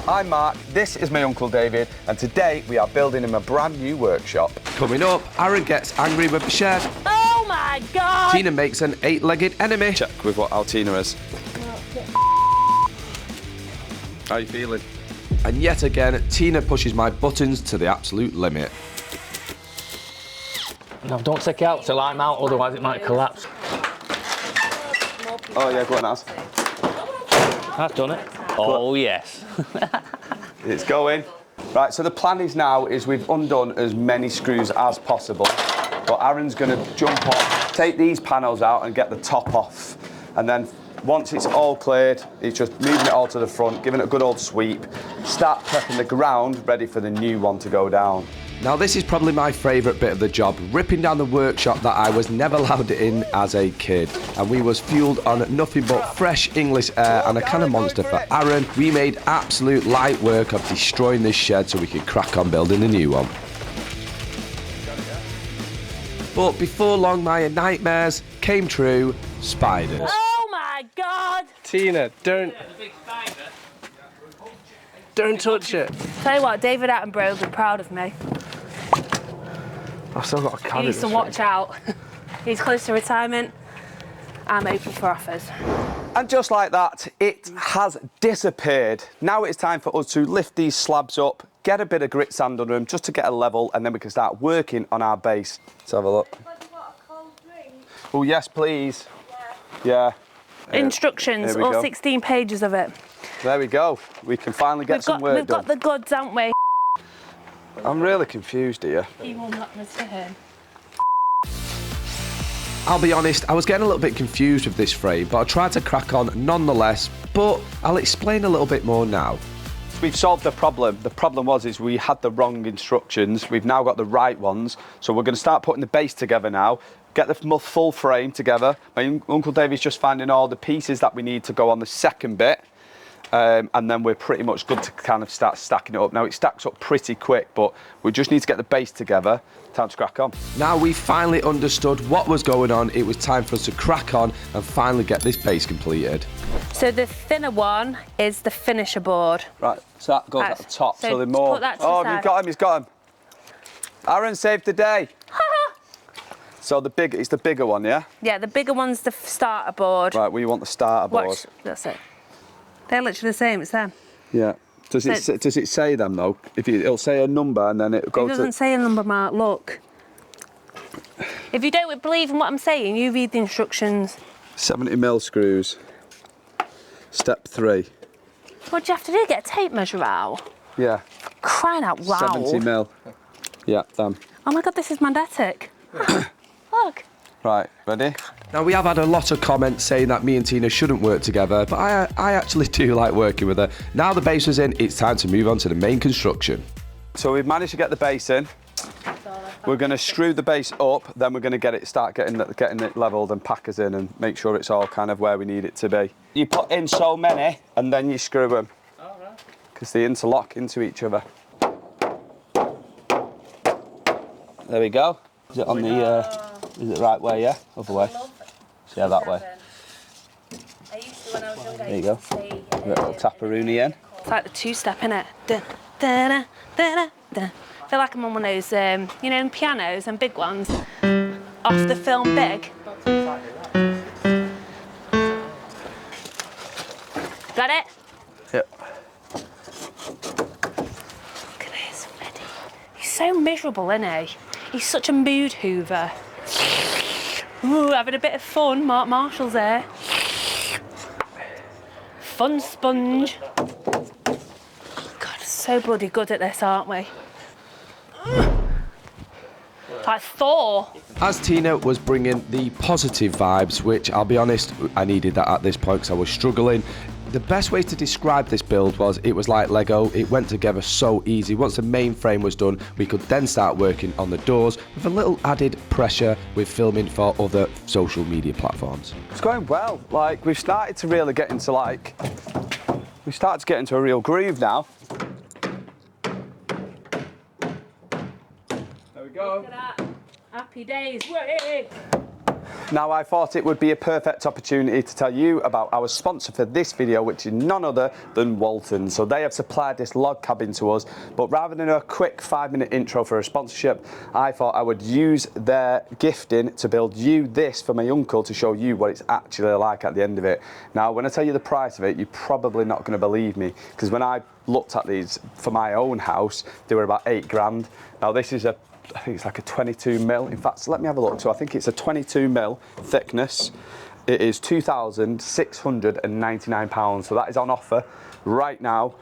I'm Mark, this is my Uncle David, and today we are building him a brand new workshop. Coming up, Aaron gets angry with the shed. Oh my God! Tina makes an 8-legged enemy. Check with what our Tina is. How are you feeling? And yet again, Tina pushes my buttons to the absolute limit. No, don't take it out till I'm out, otherwise it might collapse. Oh yeah, go on, Az. I've done it. Oh yes. It's going. Right, so the plan is now we've undone as many screws as possible, but Aaron's going to jump on, take these panels out and get the top off, and then once it's all cleared, it's just moving it all to the front, giving it a good old sweep, start prepping the ground ready for the new one to go down. Now this is probably my favourite bit of the job, ripping down the workshop that I was never allowed in as a kid. And we was fueled on nothing but fresh English air and a can of Monster for Aaron. We made absolute light work of destroying this shed so we could crack on building a new one. But before long my nightmares came true, spiders. Oh my God! Tina, don't touch it. Tell you what, David Attenborough will be proud of me. I've still got a He carrot. needs to watch out. He's close to retirement. I'm open for offers. And just like that, it has disappeared. Now it's time for us to lift these slabs up, get a bit of grit sand under them just to get a level, and then we can start working on our base. Let's have a look. Oh, yes, please. Yeah. Instructions, There we all go. 16 pages of it. There we go. We can finally get some work We've done. got the goods, haven't we? I'm really confused here. He will not listen to him. I'll be honest, I was getting a little bit confused with this frame, but I tried to crack on nonetheless, but I'll explain a little bit more now. We've solved the problem. The problem was we had the wrong instructions. We've now got the right ones. So we're going to start putting the base together now, get the full frame together. My Uncle David's just finding all the pieces that we need to go on the second bit. And then we're pretty much good to kind of start stacking it up. Now it stacks up pretty quick, but we just need to get the base together. Time to crack on. Now we finally understood what was going on, it was time for us to crack on and finally get this base completed. So the thinner one is the finisher board. Right, so that goes at the top. So So the more. put that to the Oh, side. you've got him. He's got him. Aaron saved the day. So it's the bigger one, yeah. Yeah, the bigger one's the starter board. Right, we want the starter board. Watch, that's it. They're literally the same, it's them. Yeah. Does it say them though? It'll say a number and then it'll go It doesn't say a number, Mark, look. If you don't believe in what I'm saying, you read the instructions. 70mm screws. Step 3. What do you have to do? Get a tape measure out? Yeah. Crying out loud. 70mm. Yeah, them. Oh my God, this is magnetic. Look. Right, ready? Now we have had a lot of comments saying that me and Tina shouldn't work together, but I actually do like working with her. Now the base is in, it's time to move on to the main construction. So we've managed to get the base in. We're going to screw the base up, then we're going to start getting it leveled and packers in and make sure it's all kind of where we need it to be. You put in so many and then you screw them. Because they interlock into each other. There we go. Is it on the, is it the right way, yeah? Other way? Yeah, that way. I used to when I was younger. There you go. A little taparoonie in. It's like the two-step, innit? Da, da, da, da, da. I feel like I'm on one of those, you know, pianos and big ones off the film Big. Got it? Yep. Look at this, Eddie. He's so miserable, isn't he? He's such a mood hoover. Ooh, having a bit of fun. Mark Marshall's there. Fun sponge. God, so bloody good at this, aren't we? Like Thor. As Tina was bringing the positive vibes, which I'll be honest, I needed that at this point because I was struggling. The best way to describe this build was it was like Lego. It went together so easy. Once the main frame was done, we could then start working on the doors with a little added pressure with filming for other social media platforms. It's going well. Like, we've started to really get into we started to get into a real groove now. There we go. Look at that. Happy days. Way. Now, I thought it would be a perfect opportunity to tell you about our sponsor for this video, which is none other than Walton. So they have supplied this log cabin to us, but rather than a quick 5-minute intro for a sponsorship, I thought I would use their gifting to build you this for my uncle to show you what it's actually like at the end of it. Now, when I tell you the price of it, you're probably not going to believe me, because when I looked at these for my own house, they were about 8 grand. Now, this is I think it's like a 22 mil. In fact, let me have a look. So I think it's a 22 mil thickness. It is £2,699. So that is on offer right now.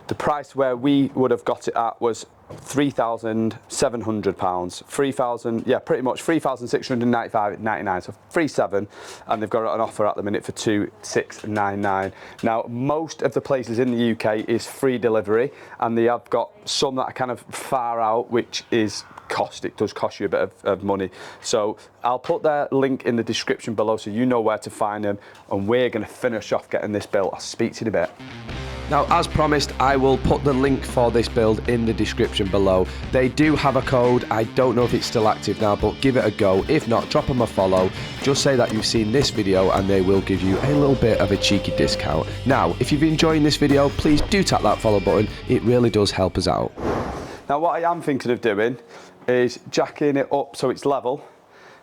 The price where we would have got it at was £3,700. 3,000, yeah, pretty much 3,695.99. So 3,700, and they've got it on offer at the minute for 2,699. Now, most of the places in the UK is free delivery, and they have got some that are kind of far out, which is it does cost you a bit of money. So I'll put their link in the description below so you know where to find them, and we're going to finish off getting this built. I'll speak to you in a bit. Now, as promised, I will put the link for this build in the description below. They do have a code. I don't know if it's still active now, but give it a go. If not, drop them a follow. Just say that you've seen this video and they will give you a little bit of a cheeky discount. Now, if you've been enjoying this video, please do tap that follow button. It really does help us out. Now, what I am thinking of doing is jacking it up so it's level,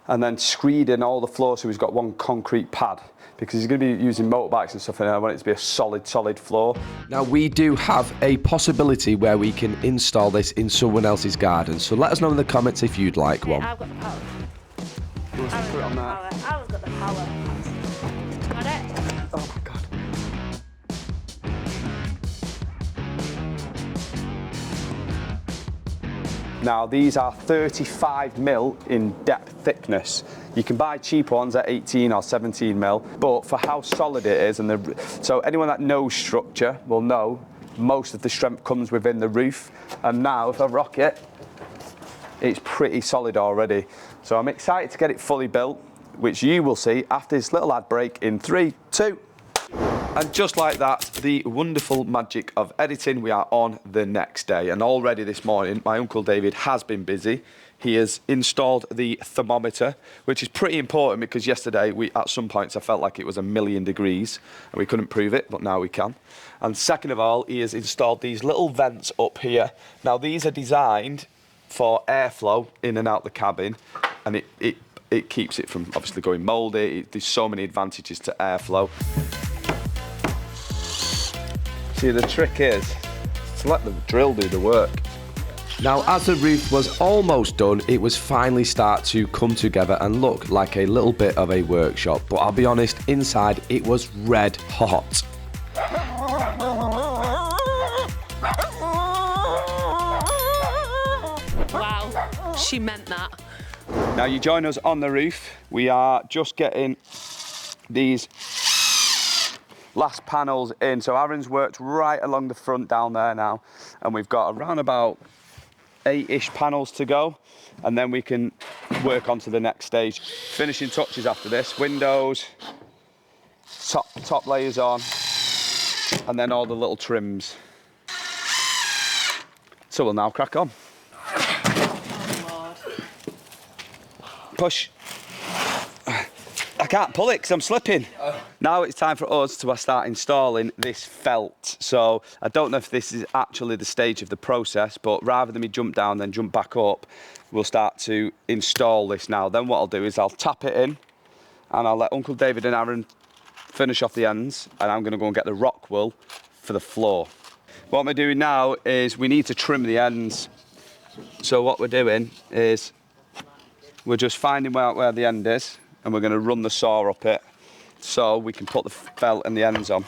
and then screeding all the floor so he's got one concrete pad, because he's going to be using motorbikes and stuff, and I want it to be a solid floor. Now, we do have a possibility where we can install this in someone else's garden, so let us know in the comments if you'd like one. I've got the power. Let's put it on there. I've got the power. Got it? Oh my God. Now, these are 35 mil in depth thickness. You can buy cheap ones at 18 or 17 mil, but for how solid it is, so anyone that knows structure will know most of the strength comes within the roof. And now, if I rock it, it's pretty solid already. So I'm excited to get it fully built, which you will see after this little ad break in 3, 2. And just like that, the wonderful magic of editing, we are on the next day. And already this morning, my Uncle David has been busy. He has installed the thermometer, which is pretty important because yesterday, at some points, I felt like it was 1,000,000 degrees and we couldn't prove it, but now we can. And second of all, he has installed these little vents up here. Now, these are designed for airflow in and out the cabin, and it keeps it from obviously going mouldy. There's so many advantages to airflow. See, the trick is to let the drill do the work. Now, as the roof was almost done, it was finally start to come together and look like a little bit of a workshop. But I'll be honest, inside it was red hot. Wow, she meant that. Now, you join us on the roof. We are just getting these last panels in. So Aaron's worked right along the front down there now, and we've got around about 8-ish panels to go, and then we can work on to the next stage. Finishing touches after this, windows, top layers on, and then all the little trims. So we'll now crack on. Push. I can't pull it because I'm slipping. Now it's time for us to start installing this felt. So I don't know if this is actually the stage of the process, but rather than me jump down then jump back up, we'll start to install this now. Then what I'll do is I'll tap it in and I'll let Uncle David and Aaron finish off the ends, and I'm going to go and get the rock wool for the floor. What we're doing now is we need to trim the ends. So what we're doing is we're just finding out where the end is, and we're going to run the saw up it so we can put the felt and the ends on.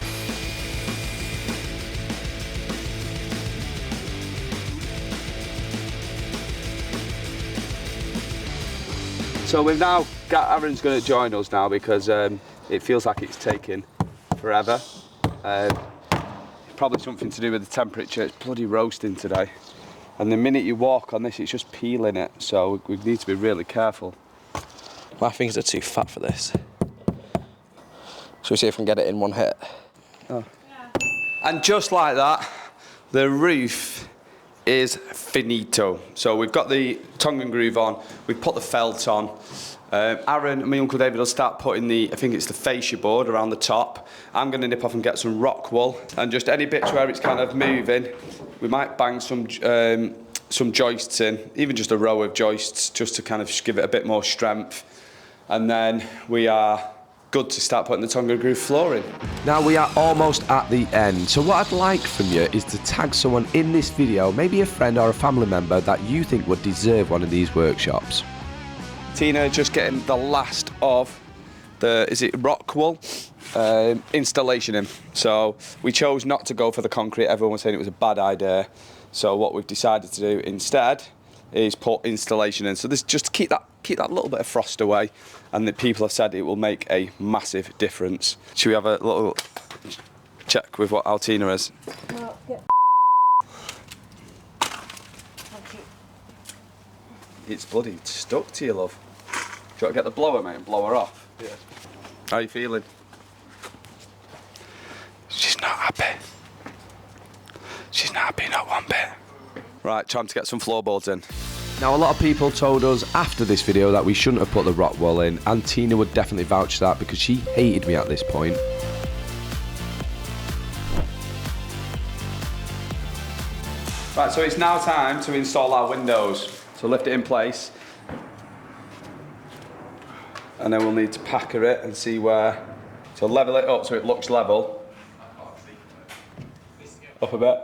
So we've now got, Aaron's going to join us now because it feels like it's taking forever. Probably something to do with the temperature. It's bloody roasting today. And the minute you walk on this, it's just peeling it. So we need to be really careful. My fingers are too fat for this. Shall we see if we can get it in one hit? Oh. Yeah. And just like that, the roof is finito. So we've got the tongue and groove on, we've put the felt on, Aaron and my Uncle David will start putting the, I think it's the fascia board around the top. I'm going to nip off and get some rock wool, and just any bits where it's kind of moving, we might bang some joists in, even just a row of joists, just to kind of give it a bit more strength. And then we are good to start putting the Tonga groove flooring. Now we are almost at the end, so what I'd like from you is to tag someone in this video, maybe a friend or a family member that you think would deserve one of these workshops. Tina just getting the last of the, is it rock wool, installation in. So we chose not to go for the concrete. Everyone was saying it was a bad idea. So what we've decided to do instead is put installation in. So this just to keep that little bit of frost away, and the people have said it will make a massive difference. Should we have a little check with what Altina is? Well, yeah. It's bloody stuck to you, love. Do you want to get the blower, mate, and blow her off? Yeah. How are you feeling? She's not happy. She's not happy, not one bit. Right, time to get some floorboards in. Now, a lot of people told us after this video that we shouldn't have put the rock wool in, and Tina would definitely vouch for that because she hated me at this point. Right, so it's now time to install our windows. So lift it in place. And then we'll need to packer it and see where, so level it up so it looks level. Up a bit.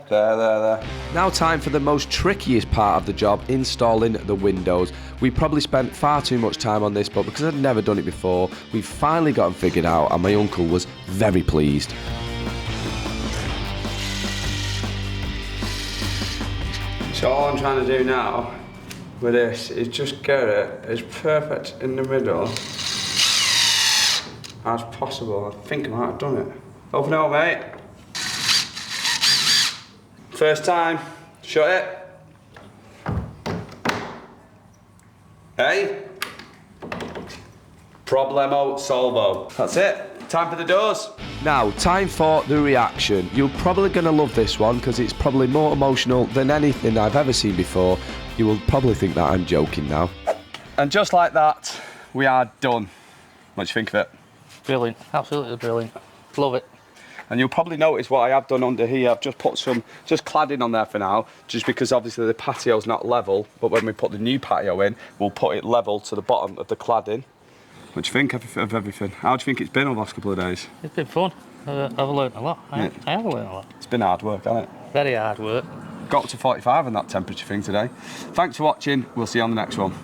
There. Now time for the most trickiest part of the job, installing the windows. We probably spent far too much time on this, but because I'd never done it before, we finally got them figured out, and my uncle was very pleased. So all I'm trying to do now with this is just get it as perfect in the middle as possible. I think I might have done it. Open it up, mate. First time. Shut it. Hey. Problemo solvo. That's it. Time for the doors. Now, time for the reaction. You're probably going to love this one because it's probably more emotional than anything I've ever seen before. You will probably think that I'm joking now. And just like that, we are done. What do you think of it? Brilliant, absolutely brilliant. Love it. And you'll probably notice what I have done under here. I've just put some cladding on there for now, just because obviously the patio's not level, but when we put the new patio in, we'll put it level to the bottom of the cladding. What do you think of everything? How do you think it's been over the last couple of days? It's been fun. I've learned a lot. I have learned a lot. It's been hard work, hasn't it? Very hard work. Got up to 45 in that temperature thing today. Thanks for watching. We'll see you on the next one.